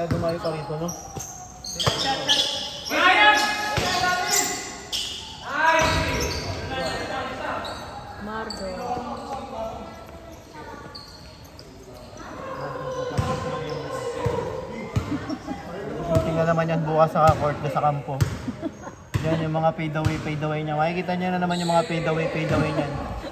kaya dumayo pa rito, no? Mardo. Tingnan naman yan bukas sa court na sa kampo. Yan yung mga fade away niya. Makikita niyo na naman yung mga fade away niyan.